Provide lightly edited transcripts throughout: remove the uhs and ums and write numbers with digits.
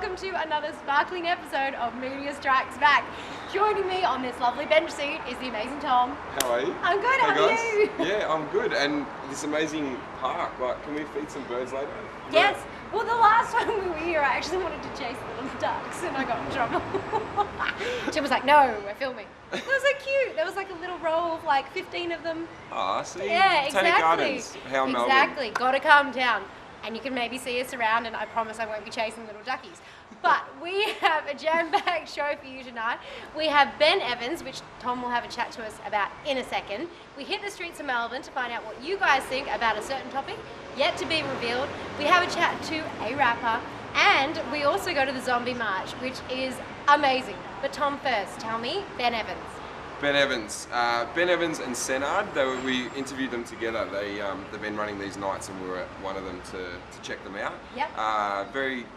welcome to another sparkling episode of Media Strikes Back. Joining me on this lovely bench seat is the amazing Tom. How are you? I'm good, hey how are guys. you? Yeah, I'm good. And this amazing park, like, can we feed some birds later? Yes. Well, the last time we were here, I actually wanted to chase little ducks and I got in trouble. Jim was like, no, we're filming. It was so cute. There was like a little row of like 15 of them. Ah, see? Yeah, Botanic exactly. Gardens. How Melbourne. Exactly. Gotta calm down. And you can maybe see us around, and I promise I won't be chasing little duckies. But we have a jam-packed show for you tonight. We have Ben Evans, which Tom will have a chat to us about in a second. We hit the streets of Melbourne to find out what you guys think about a certain topic, yet to be revealed. We have a chat to a rapper, and we also go to the Zombie March, which is amazing. But Tom first, tell me, Ben Evans. Ben Evans and s02, we interviewed them together. They've been running these nights and we were at one of them to check them out. Yep.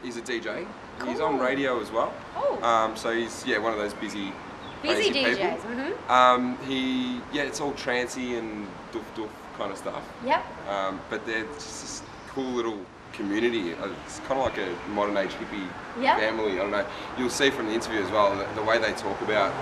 He's a DJ. Cool. He's on radio as well. Oh. So he's one of those busy Busy crazy DJs. people. Mm-hmm. It's all trancey and doof kind of stuff. Yep. But they're just this cool little community. It's kind of like a modern age hippie family. I don't know. You'll see from the interview as well the way they talk about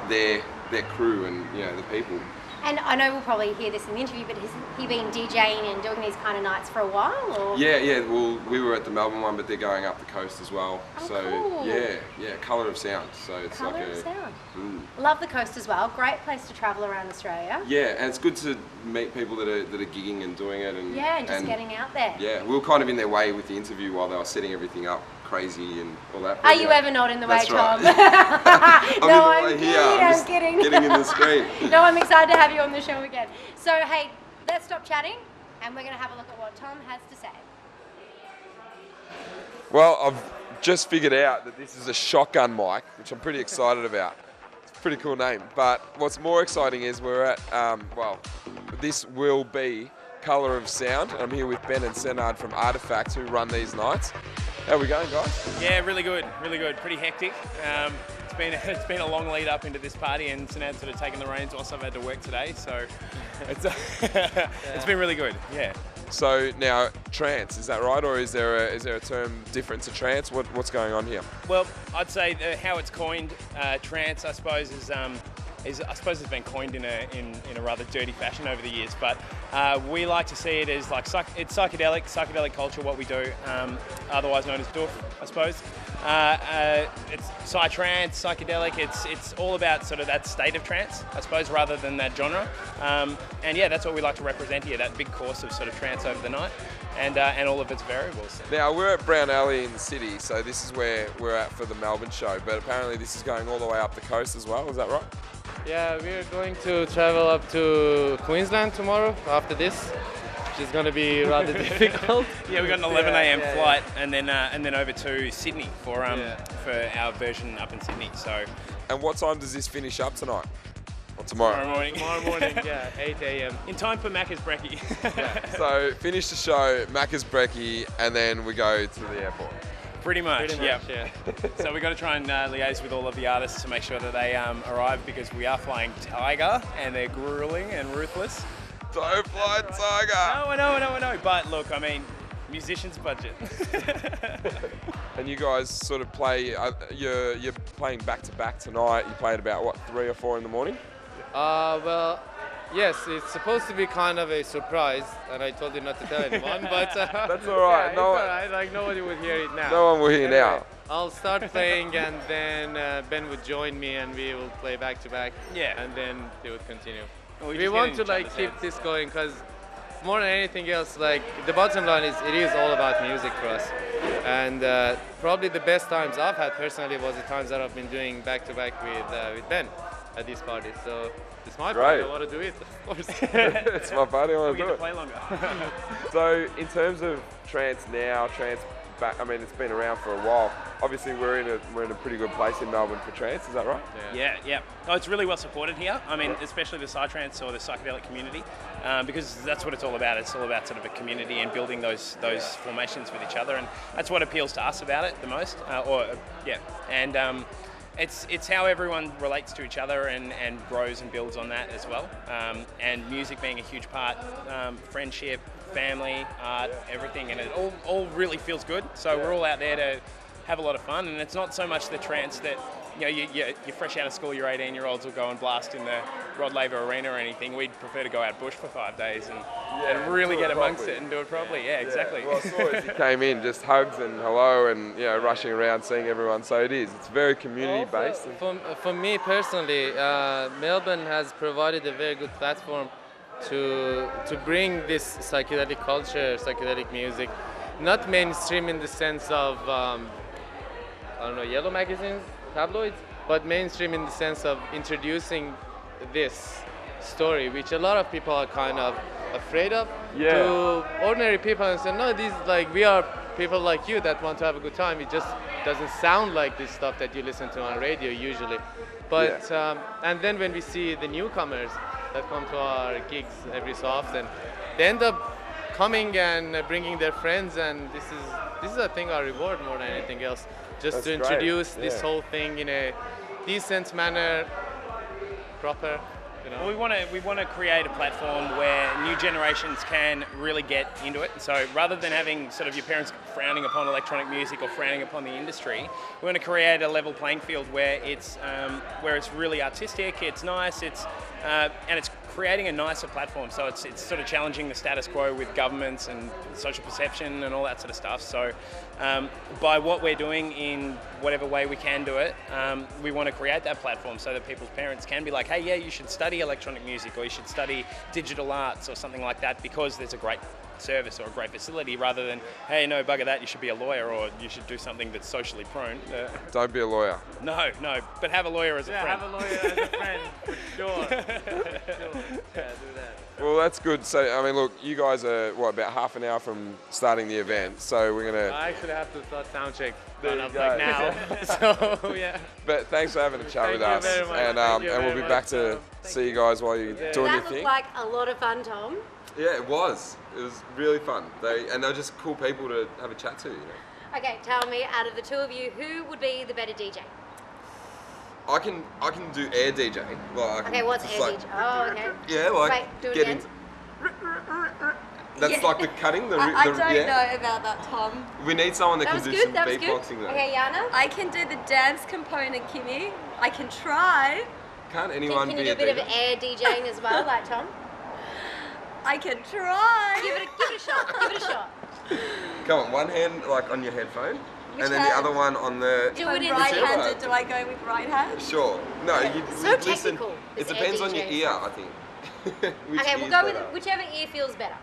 their crew and the people. And I know we'll probably hear this in the interview, but has he been DJing and doing these kind of nights for a while? Or? Yeah. Well, we were at the Melbourne one, but they're going up the coast as well. Oh, so cool. Yeah, Colour of Sound. So it's Colour like of a Sound. Mm. Love the coast as well. Great place to travel around Australia. Yeah, and it's good to meet people that are gigging and doing it, and just getting out there. Yeah, we were kind of in their way with the interview while they were setting everything up crazy and all that. Are you ever not in the way, That's Tom? Right. I'm kidding. Getting in the screen. No, I'm excited to have you on the show again. So, hey, let's stop chatting and we're going to have a look at what Tom has to say. Well, I've just figured out that this is a shotgun mic, which I'm pretty excited about. It's a pretty cool name. But what's more exciting is we're at, this will be Colour of Sound. I'm here with Ben and s02 from Artifact, who run these nights. How are we going, guys? Yeah, really good. Pretty hectic. It's been a long lead up into this party, and s02's sort of taken the reins whilst I've had to work today, so it's been really good. Yeah. So now, trance, is that right, or is there a term different to trance? What's going on here? Well, I'd say how it's coined, trance, I suppose, has been coined in a rather dirty fashion over the years, but we like to see it as like it's psychedelic culture. What we do, otherwise known as doof, I suppose. It's psytrance, psychedelic. It's all about sort of that state of trance, I suppose, rather than that genre. And yeah, that's what we like to represent here. That big course of sort of trance over the night, and all of its variables. Now we're at Brown Alley in the city, so this is where we're at for the Melbourne show. But apparently this is going all the way up the coast as well. Is that right? Yeah, we're going to travel up to Queensland tomorrow after this, which is going to be rather difficult. Yeah, we got an 11 a.m. flight, and then over to Sydney for our version up in Sydney. So. And what time does this finish up tonight? Or tomorrow? Tomorrow morning, yeah, 8 a.m. In time for Macca's brekkie. Yeah. So finish the show, Macca's brekkie, and then we go to the airport. Pretty much, yeah. So we've got to try and liaise with all of the artists to make sure that they arrive, because we are flying Tiger and they're grueling and ruthless. Don't fly Tiger! No, I know. But look, I mean, musician's budget. And you guys sort of play, you're playing back to back tonight. You play at about, 3 or 4 in the morning? Well, yes, it's supposed to be kind of a surprise, and I told you not to tell anyone, but... That's all right. Yeah, all right. Like, nobody would hear it now. No one will hear now. I'll start playing, and then Ben would join me, and we will play back to back. Yeah. And then they would continue. Well, we want to keep this going, because more than anything else, the bottom line is it is all about music for us. And probably the best times I've had personally was the times that I've been doing back to back with Ben at these parties. So it's my party. I want to do it, of course. It's my party. I want to do it. Play longer. So in terms of trance back, I mean, it's been around for a while. Obviously, we're in a pretty good place in Melbourne for trance. Is that right? Yeah. Oh, it's really well supported here. I mean, especially the psytrance or the psychedelic community, because that's what it's all about. It's all about sort of a community and building those formations with each other, and that's what appeals to us about it the most. And it's how everyone relates to each other and grows and builds on that as well. And music being a huge part, friendship, family, art, everything, and it all really feels good. So we're all out there have a lot of fun. And it's not so much the trance that, you're fresh out of school, your 18-year-olds will go and blast in the Rod Laver Arena or anything. We'd prefer to go out bush for 5 days and really get amongst it and do it properly. Yeah, exactly. Well, I saw as he came in, just hugs and hello and, rushing around seeing everyone. So it's very community-based. For me personally, Melbourne has provided a very good platform to bring this psychedelic culture, psychedelic music, not mainstream in the sense of, yellow magazines, tabloids, but mainstream in the sense of introducing this story, which a lot of people are kind of afraid of, to ordinary people and say, no, we are people like you that want to have a good time. It just doesn't sound like this stuff that you listen to on radio usually. But and then when we see the newcomers that come to our gigs every so often, they end up coming and bringing their friends, and this is I think our reward more than anything else, just to introduce this whole thing in a decent manner, proper. Well, we want to create a platform where new generations can really get into it. So rather than having sort of your parents frowning upon electronic music or frowning upon the industry, we want to create a level playing field where it's really artistic, it's nice, and it's creating a nicer platform. So it's sort of challenging the status quo with governments and social perception and all that sort of stuff. So by what we're doing in whatever way we can do it, we want to create that platform so that people's parents can be like, hey, yeah, you should study electronic music or you should study digital arts or something like that because there's a great service or a great facility, rather than, hey, no, bugger that, you should be a lawyer or you should do something that's socially prone. Don't be a lawyer. No, but have a lawyer as a friend. Have a lawyer as a friend, for sure. Yeah, do that. Well, that's good. So, I mean, look, you guys are, about half an hour from starting the event, so we're going to... I actually have to start sound check now. So, yeah. But thanks for having a chat with us. Very much. And we'll be back to see you guys while you're doing your That thing. looked like a lot of fun, Tom. Yeah, it was. It was really fun. They're just cool people to have a chat to, Okay, tell me, out of the two of you, who would be the better DJ? I can do air DJ. Okay, what's air DJ? Oh, okay. Yeah, Wait, do it again. That's like the cutting. I don't know about that, Tom. We need someone that, That can was do some good, that was beatboxing good. though. Okay, Yana? I can do the dance component, Kimmy. I can try. Can't anyone Can be you do a bit of DJ? air DJing as well, like Tom? I can try. Give it a shot. Give it a shot. Come on, one hand like on your headphone, Which and then hand? the other one on the. Do If I'm it in right-handed, do I go with right hand? Sure. No, you So listen. technical, It this depends air on your DJ ear, stuff. I think. Which Okay, we'll ear's go with better. whichever ear feels better.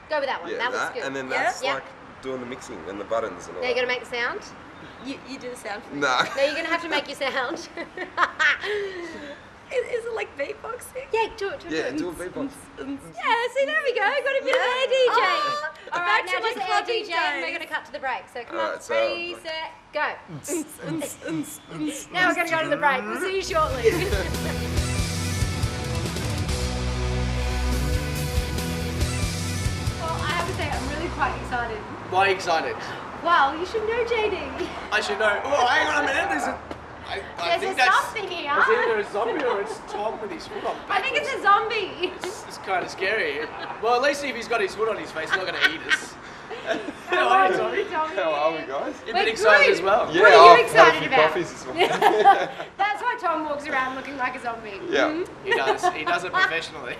Go with that one. Yeah, that was good. and then Yeah? that's Yeah. like doing the mixing and the buttons and all Now you're that. gonna make the sound. You do the sound for me. Nah. No, you're gonna have to make your sound. Is it like beatboxing? Yeah, do it. Yeah, do a beatbox. Yeah, see, there we go. Got a bit of air DJ. Oh, All back right, to now my just air clubbing DJ, and we're days. gonna cut to the break. So come All on, right, so- ready, set, go. Now we're gonna go to the break. We'll see you shortly. Well, I have to say, I'm really quite excited. Why are you excited? Well, you should know JD. I should know. Oh, hang on a minute. I There's think a that's something here. it's either a zombie or it's Tom with his foot on. I think it's a zombie. It's kind of scary. Well, at least if he's got his foot on his face, he's not going to eat us. How are you, Tommy? How are we, guys? You've We're been excited good. as well. Yeah, What are you I've had a excited few about? coffees this morning. That's why Tom walks around looking like a zombie. Yeah. He does. He does it professionally.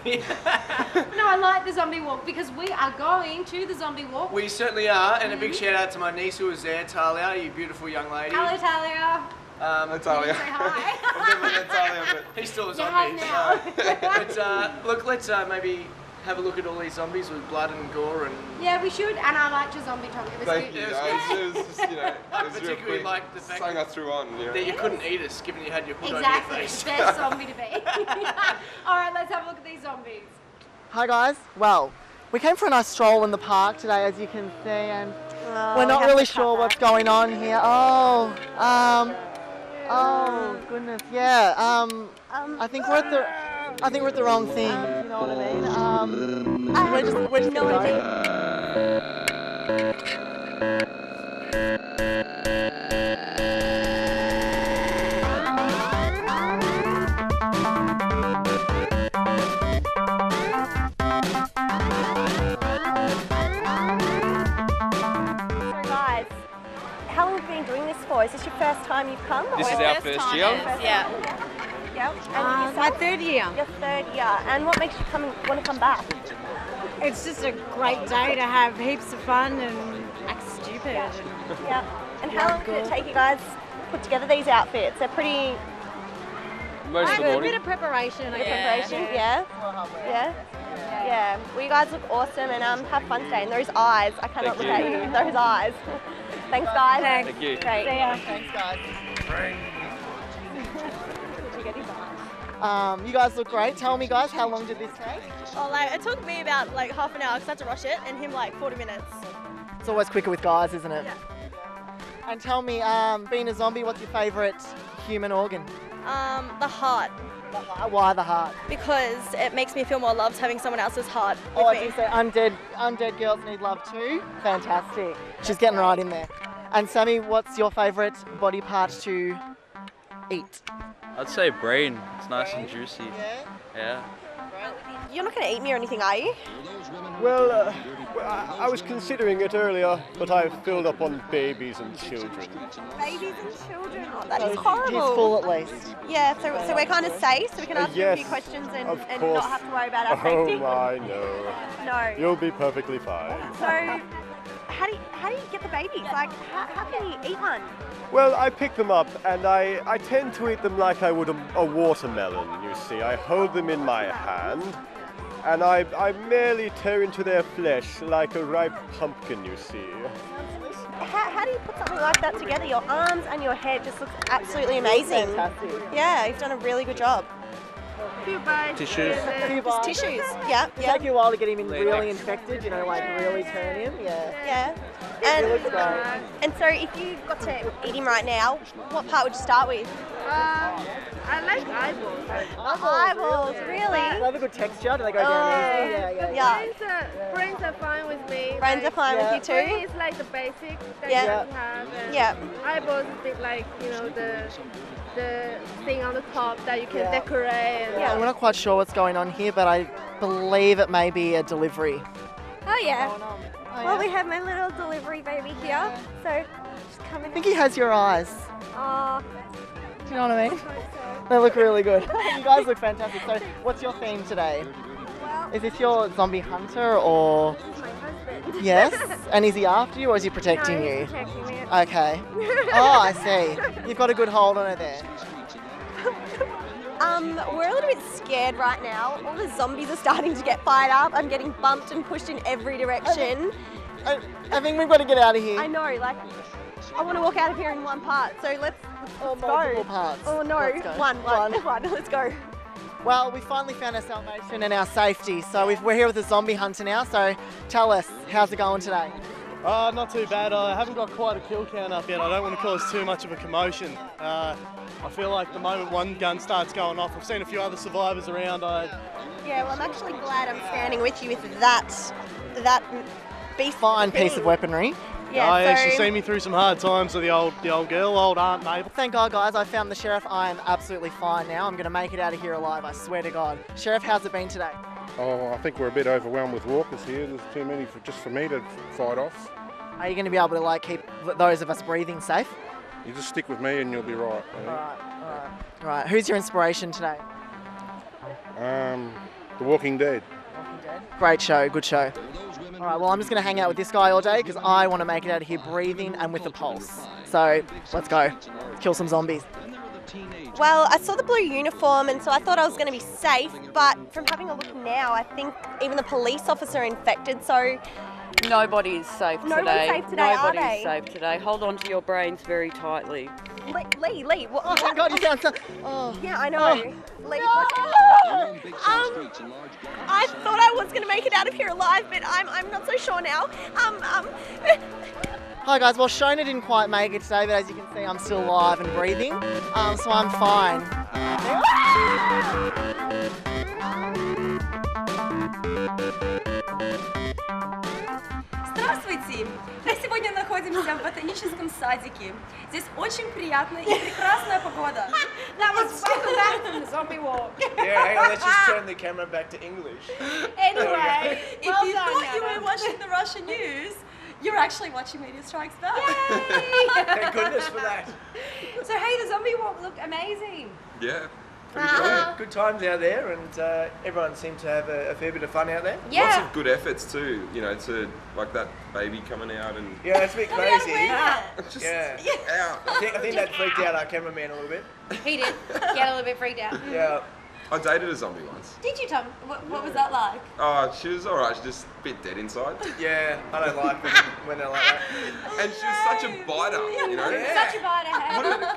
No, I like the zombie walk because we are going to the zombie walk. We certainly are, and a big shout out to my niece who was there, Talia, you beautiful young lady. Hello, Talia. Natalia. Say hi. I've never met Natalia, but He's still a You have zombie. now. But look, let's maybe have a look at all these zombies with blood and gore and. Yeah, we should. And I liked your zombie, Tom. It was thank good. you. Yeah, It was just, it was real particularly quick. like the fact Something I threw on, that you couldn't eat us, given you had your hood Exactly. on your face. Best zombie to be. All right, let's have a look at these zombies. Hi guys. Well, we came for a nice stroll in the park today, as you can see, and we're not really sure what's going on here. Oh goodness, yeah. I think we're at the wrong thing. You know what I mean? We're just gonna go. So guys, how long have we been before? Is this your first time you've come? This is our first year. Yeah. Yep. And My third year. your third year. And what makes you want to come back? It's just a great day to have heaps of fun and act stupid. Yeah. And how long did it take you guys to put together these outfits? They're pretty... Most of the A morning. bit of preparation. Yeah. Well, you guys look awesome and have fun today. And those eyes, I cannot look at you. Those eyes. Thanks, guys. Thank you. Great. See ya. Thanks, guys. You guys look great. Tell me, guys, how long did this take? Oh, like it took me about like half an hour because I had to rush it, and him like 40 minutes. It's always quicker with guys, isn't it? Yeah. And tell me, being a zombie, what's your favourite human organ? The heart, The heart. Why the heart? because it makes me feel more loved having someone else's heart with Oh, I me. think so. Undead girls need love too. Fantastic. She's getting right in there. And Sammy, what's your favourite body part to eat? I'd say brain. It's nice and juicy. Yeah. Yeah. You're not going to eat me or anything, are you? Well, I was considering it earlier, but I've filled up on babies and children. Babies and children. Oh, that is He's horrible. full at least. Yeah, so we're kind of safe, so we can ask you a few yes, questions and of not course. have to worry about our Oh safety. my, no. No. You'll be perfectly fine. So, how do you get the babies? Like, how can you eat one? Well, I pick them up and I tend to eat them like I would a watermelon, you see. I hold them in my hand and I merely tear into their flesh like a ripe pumpkin, you see. How do you put something like that together? Your arms and your head just looks absolutely amazing. Fantastic. Yeah, you've done a really good job. Tissues. Just tissues. Yeah, It yeah, take you a while to get him really infected, you know, like really turn him. Yeah. yeah. It looks great. And so if you got to eat him right now, what part would you start with? I like eyeballs. Eyeballs, really? They have a good texture. Do they go down easy? Yeah. Brains are fine with me. Brains are fine with you too? Brain is like the basic that Yeah. you have. And Yeah. eyeballs is a bit like, you know, the thing on the top that you can Yeah. decorate. And Yeah, we're not quite sure what's going on here, but I believe it may be a delivery. Oh yeah. Well, we have my little delivery baby here, so just come in. I think he has your eyes. Oh, Do you know what I mean? They look really good. You guys look fantastic. So, what's your theme today? Is this your zombie hunter or? my husband. Yes. And is he after you or is he protecting you? Protecting me. Okay. Oh, I see. You've got a good hold on it there. We're a little bit scared right now. All the zombies are starting to get fired up. I'm getting bumped and pushed in every direction. I think we've got to get out of here. I know, like, I want to walk out of here in one part, so let's Multiple go. parts. Oh no, Let's go. one, let's go. Well, we finally found our salvation and our safety. So we're here with a zombie hunter now. So tell us, how's it going today? Not too bad. I haven't got quite a kill count up yet. I don't want to cause too much of a commotion. I feel like the moment one gun starts going off, I've seen a few other survivors around. Yeah, well, I'm actually glad I'm standing with you with that beast. Fine piece thing. of weaponry. Yeah, I so actually seen me through some hard times with the old girl, old Aunt Mabel. Thank God, guys, I found the sheriff. I am absolutely fine now. I'm going to make it out of here alive, I swear to God. Sheriff, how's it been today? Oh, I think we're a bit overwhelmed with walkers here. There's too many just for me to fight off. Are you going to be able to like keep those of us breathing safe? You just stick with me and you'll be right. All right. Who's your inspiration today? The Walking Dead. Great show, good show. All right, well, I'm just going to hang out with this guy all day because I want to make it out of here breathing and with a pulse. So let's go, kill some zombies. Well, I saw the blue uniform and so I thought I was going to be safe, but from having a look now, I think even the police officer are infected, so... Nobody is safe today. No one's safe today, are Nobody they? is safe today. Hold on to your brains very tightly. Lee, what? Oh my God, you sound so... Oh. Yeah, I know. Lee, I thought I was going to make it out of here alive, but I'm not so sure now. Hi guys, well Shona didn't quite make it today, but as you can see I'm still alive and breathing, so I'm fine. Здравствуйте! Мы сегодня находимся в ботаническом садике. Здесь очень приятная и прекрасная погода. That was welcome back from the zombie walk. Yeah, hang on, let's just turn the camera back to English. Anyway, If well you done, thought you Nana. were watching the Russian news, You're actually watching Media Strikes Back. Thank goodness for that. So hey, the zombie walk looked amazing. Yeah. Good times out there, and everyone seemed to have a fair bit of fun out there. Yeah. Lots of good efforts too, you know, to like that baby coming out and Yeah, it's a bit crazy. just Yeah. out. I think that freaked out our cameraman a little bit. He did. Get a little bit freaked out. Yeah. I dated a zombie once. Did you, Tom? What was that like? Oh, she was alright, she's just a bit dead inside. Yeah, I don't like when they're like that. And she was such a biter, you know? Such a biter.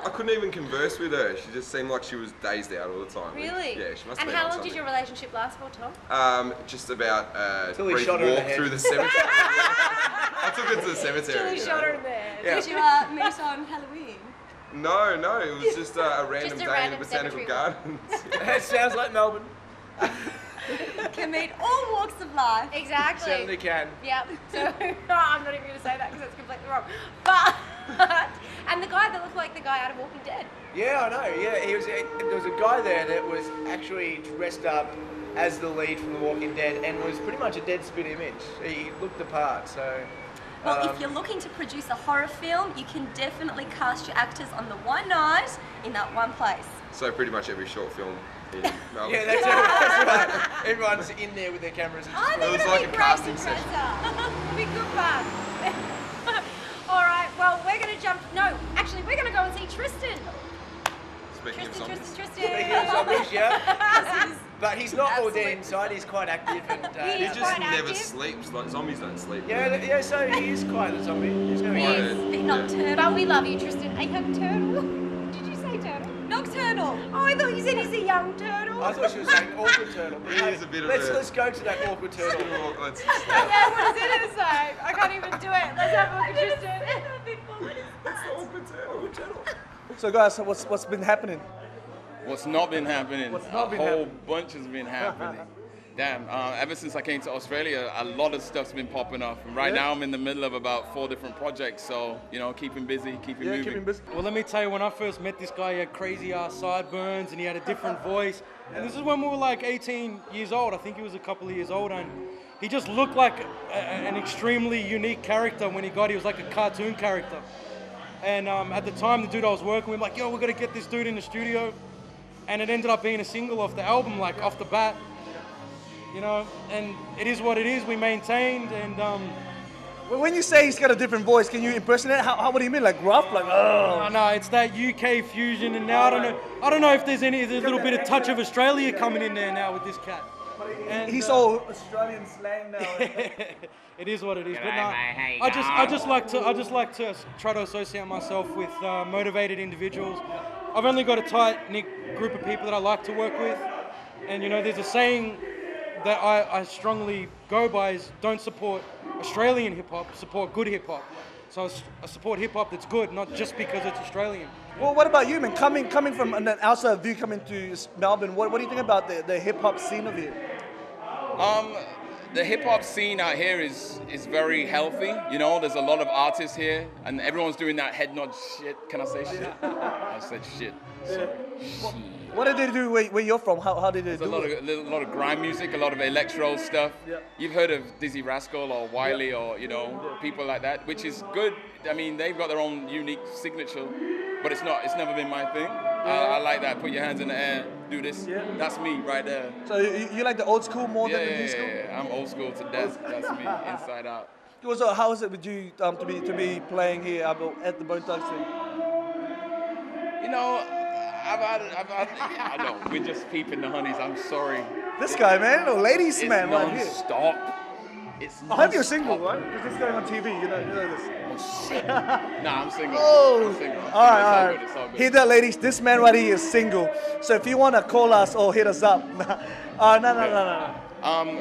I couldn't even converse with her. She just seemed like she was dazed out all the time. Really? Yeah, she must have And been how on long something. did your relationship last for, Tom? Just about a Till he brief shot her in the walk head. through the cemetery. I took her to the cemetery. Till he you shot know? her in there. Yeah. Did you meet on Halloween? No, it was just a random Just a day random in the Botanical cemetery Gardens. That sounds like Melbourne. Can meet all walks of life. Exactly. Certainly can. Yep. So I'm not even going to say that because that's completely wrong. But and the guy that looked like the guy out of Walking Dead. Yeah, I know. Yeah, there was a guy there that was actually dressed up as the lead from The Walking Dead and was pretty much a dead spit image. He looked the part, so. Well, if you're looking to produce a horror film, you can definitely cast your actors on the one night in that one place. So pretty much every short film in Melbourne. Yeah, that's right. Everyone's in there with their cameras. And I just think was it'll like be a great casting to session. It'll be good fun. All right. Well, we're going to jump. No, actually, we're going to go and see Tristan. Speaking of zombies. Speaking of zombies, yeah. But he's not all dead inside. He's quite active and. He He's just quite never active. sleeps. Like zombies don't sleep. Yeah. So he is quite a zombie. He's going to He be. is. Bit nocturnal. But we love you, Tristan. Are you a turtle? Did you say turtle? Nocturnal. Oh, I thought you said he's a young turtle. I thought she was saying awkward turtle. He is a bit of Let's go to that awkward turtle. Let's Yeah, what is it inside? I can't even do it. Let's have a look at Tristan. awkward turtle. So guys, what's been happening? What's not been happening? What's not a been whole happening? bunch has been happening. Damn, ever since I came to Australia, a lot of stuff's been popping up. And right now I'm in the middle of about 4 different projects, so, you know, keeping busy, keeping moving. Keeping busy. Well, let me tell you, when I first met this guy, he had crazy ass sideburns and he had a different voice. And this is when we were like 18 years old. I think he was a couple of years old, and he just looked like an extremely unique character. When he was like a cartoon character. And at the time, the dude I was working with, like, yo, we're gonna get this dude in the studio. And it ended up being a single off the album, like off the bat. You know, and it is what it is. We maintained, and When you say he's got a different voice, can you impersonate? How what do you mean? Like gruff? Like oh? no, it's that UK fusion, and now I don't know if there's a little bit of touch of Australia coming in there now with this cat. And He's all Australian slang now. it is what it is. But no, I just like to try to associate myself with motivated individuals. I've only got a tight knit group of people that I like to work with, and you know, there's a saying that I strongly go by is don't support Australian hip hop, support good hip hop. So I support hip hop that's good, not just because it's Australian. Well, what about you, man? Coming from an outside view, coming to Melbourne, what do you think about the hip hop scene of here? The hip hop scene out here is very healthy. You know, there's a lot of artists here, and everyone's doing that head nod shit. Can I say shit? I said shit. What did they do where you're from? How did they do it? A lot of grime music, a lot of electro stuff. Yeah. You've heard of Dizzy Rascal or Wiley or, you know, people like that, which is good. I mean, they've got their own unique signature, but it's never been my thing. I like that. Put your hands in the air, do this. Yeah. That's me right there. So you like the old school more than the new school? Yeah, I'm old school to death. That's me, inside out. So how is it with you to be playing here at the Bone Thugs thing? You know, I know, we're just peeping the honeys. I'm sorry. This guy, man, ladies it's man, right here. Non-stop. It's I hope you're single, right? Because this is going on TV, you know this. Oh shit. Nah, I'm single. Oh. I'm single. All right. It's all good. Hear that, ladies? This man right here is single. So if you want to call us or hit us up, no.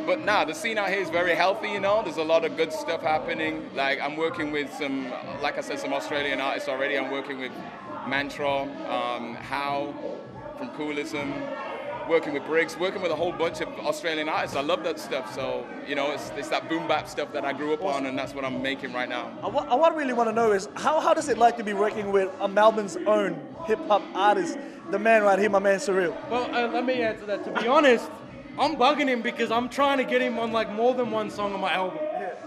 But the scene out here is very healthy, you know. There's a lot of good stuff happening. Like, I'm working with some, like I said, some Australian artists already. I'm working with Mantra, How from Coolism, working with Briggs, working with a whole bunch of Australian artists. I love that stuff. So, you know, it's that boom bap stuff that I grew up on, and that's what I'm making right now. What I really want to know is how does it like to be working with Melbourne's own hip hop artist, the man right here, my man Surreal? Well, let me answer that. To be honest, I'm bugging him because I'm trying to get him on like more than one song on my album.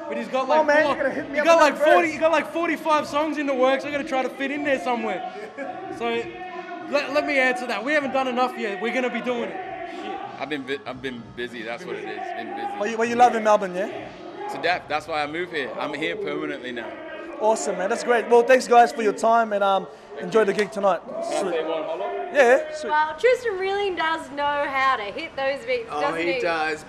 but he's got like man, you're gonna hit me he up got with like that 40, verse. he got like 45 songs in the works. I got to try to fit in there somewhere. So let me answer that. We haven't done enough yet. We're gonna be doing it. I've been busy. That's what it is. Been busy. What you love in Melbourne, yeah? To death. That's why I moved here. I'm here permanently now. Awesome, man. That's great. Well, thanks, guys, for your time, and enjoy the gig tonight. Sweet. Yeah, sweet. Well, Tristan really does know how to hit those beats, doesn't he? He does.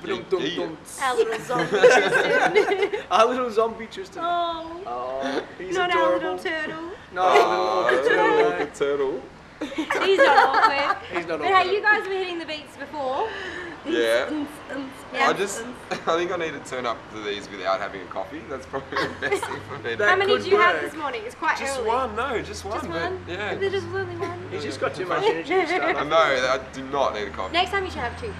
Our little zombie Tristan. Our little zombie Tristan. Oh, he's not adorable. our little turtle. No, the turtle. He's not awkward. He's not But awkward. hey, you guys were hitting the beats before. Yeah. Yeah. I think I need to turn up to these without having a coffee. That's probably the best thing for me. How many did you have this morning? It's quite Just early. one, no, just one. Just one? But, yeah. There's just only one. He's just got too much energy to start I off. know, I do not need a coffee. Next time you should have two.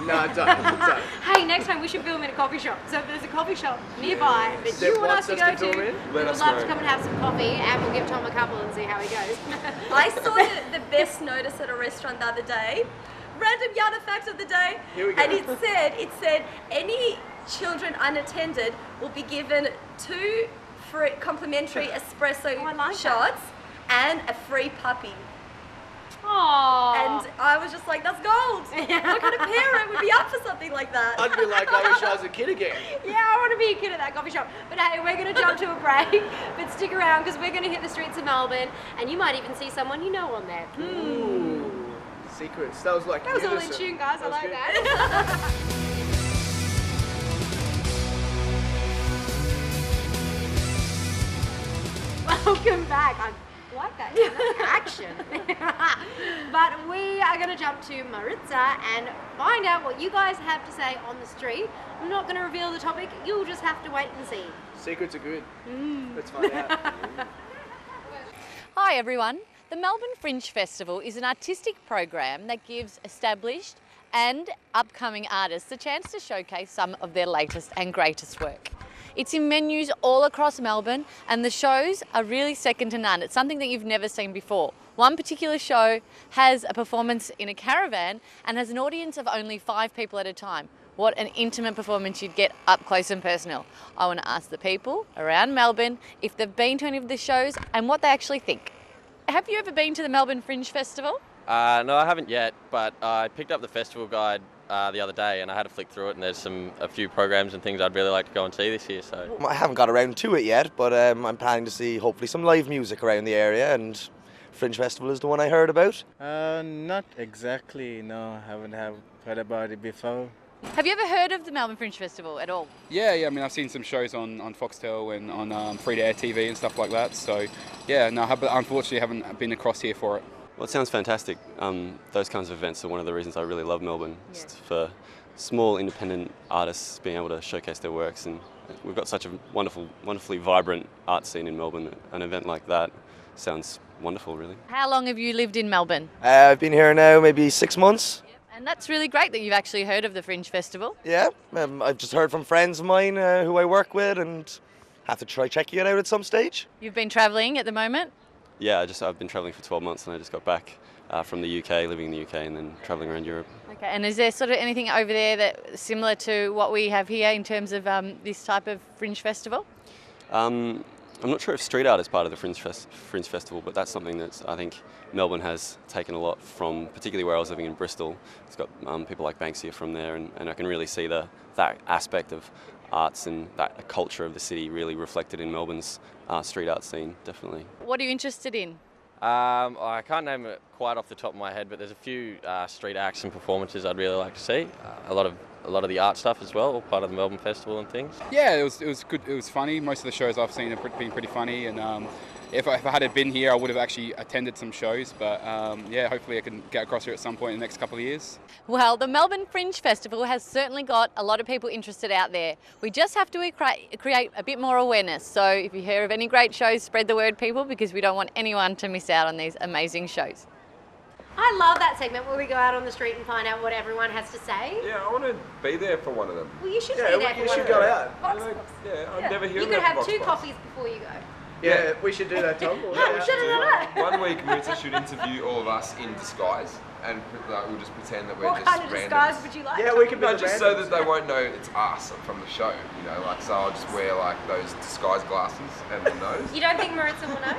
No, don't. Hey, next time we should film in a coffee shop. So if there's a coffee shop nearby that That you want us wants to us go to film to, in? we Let would us love know. to come and have some coffee, and we'll give Tom a couple and see how he goes. I saw the best notice at a restaurant the other day. Random Yada fact of the day. Here we go. And it said any children unattended will be given 2 free complimentary espresso shots and a free puppy. Aww. And I was just like, that's gold. What kind of parent would be up for something like that? I'd be like, I wish I was a kid again. Yeah, I want to be a kid at that coffee shop. But hey, we're going to jump to a break. But stick around because we're going to hit the streets of Melbourne, and you might even see someone you know on there. Ooh. Secrets. That was like That was all in unison. tune, guys. I was like good. that. Welcome back. I like that. Action. But we are going to jump to Maritza and find out what you guys have to say on the street. I'm not going to reveal the topic. You'll just have to wait and see. Secrets are good. Let's find out. Hi everyone. The Melbourne Fringe Festival is an artistic program that gives established and upcoming artists the chance to showcase some of their latest and greatest work. It's in venues all across Melbourne and the shows are really second to none. It's something that you've never seen before. One particular show has a performance in a caravan and has an audience of only 5 people at a time. What an intimate performance you'd get up close and personal. I want to ask the people around Melbourne if they've been to any of the shows and what they actually think. Have you ever been to the Melbourne Fringe Festival? No, I haven't yet, but I picked up the festival guide the other day and I had to flick through it, and there's a few programs and things I'd really like to go and see this year. So I haven't got around to it yet, but I'm planning to see hopefully some live music around the area, and Fringe Festival is the one I heard about. Not exactly, no, I haven't heard about it before. Have you ever heard of the Melbourne Fringe Festival at all? Yeah, I mean, I've seen some shows on Foxtel and on free-to-air TV and stuff like that. So, yeah, no, but unfortunately haven't been across here for it. Well, it sounds fantastic. Those kinds of events are one of the reasons I really love Melbourne. Just for small independent artists being able to showcase their works, and we've got such a wonderfully vibrant art scene in Melbourne. An event like that sounds wonderful, really. How long have you lived in Melbourne? I've been here now maybe 6 months. And that's really great that you've actually heard of the Fringe Festival. Yeah, I've just heard from friends of mine who I work with, and have to try checking it out at some stage. You've been travelling at the moment? Yeah, I've been travelling for 12 months and I just got back from the UK, living in the UK, and then travelling around Europe. Okay, and is there sort of anything over there that similar to what we have here in terms of this type of Fringe Festival? I'm not sure if street art is part of the Fringe Festival, but that's something that I think Melbourne has taken a lot from, particularly where I was living in Bristol. It's got people like Banksy from there, and I can really see that aspect of arts and that culture of the city really reflected in Melbourne's street art scene, definitely. What are you interested in? I can't name it quite off the top of my head, but there's a few street acts and performances I'd really like to see. A lot of the art stuff as well, all part of the Melbourne Festival and things. Yeah, it was good. It was funny. Most of the shows I've seen have been pretty funny, and if I had been here, I would have actually attended some shows. But yeah, hopefully I can get across here at some point in the next couple of years. Well, the Melbourne Fringe Festival has certainly got a lot of people interested out there. We just have to create a bit more awareness. So if you hear of any great shows, spread the word, people, because we don't want anyone to miss out on these amazing shows. I love that segment where we go out on the street and find out what everyone has to say. Yeah, I want to be there for one of them. Well, you should be there for one of them. Yeah, I've never heard You could about have Vox 2 Pops. coffees before you go. Yeah, we should do that, Tom. One week, Maritza should interview all of us in disguise, and we'll just pretend that we're What just kind of random. disguise would you like? Yeah, we can be No, the just so randoms. that they won't know it's us from the show. You know, like so I'll just wear like those disguise glasses and the nose. You don't think Maritza will know?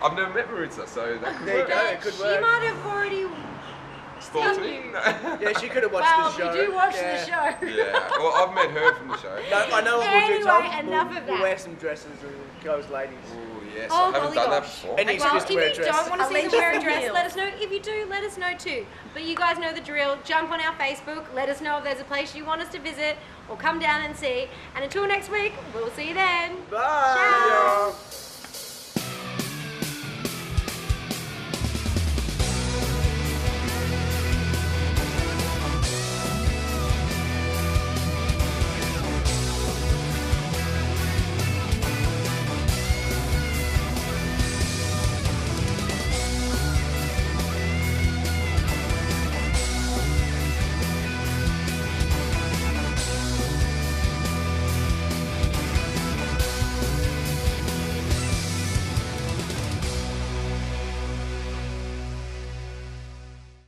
I've never met Maritza, so that could There you work. go, it could She work. might have already Stalked seen me? you. Yeah, she could have watched Well, the show. we do watch yeah. the show. Yeah, well, I've met her from the show. No, I know what we'll do, Anyway, Tom. enough we'll, of we'll that. wear some dresses and go as ladies. Oh, yes, Oh, I haven't golly done that gosh. before. Any Well, excuse if to wear a you dress. don't want to see them Allegiance wear a and dress, heels. let us know. If you do, let us know too. But you guys know the drill. Jump on our Facebook. Let us know if there's a place you want us to visit or come down and see. And until next week, we'll see you then. Bye. Ciao.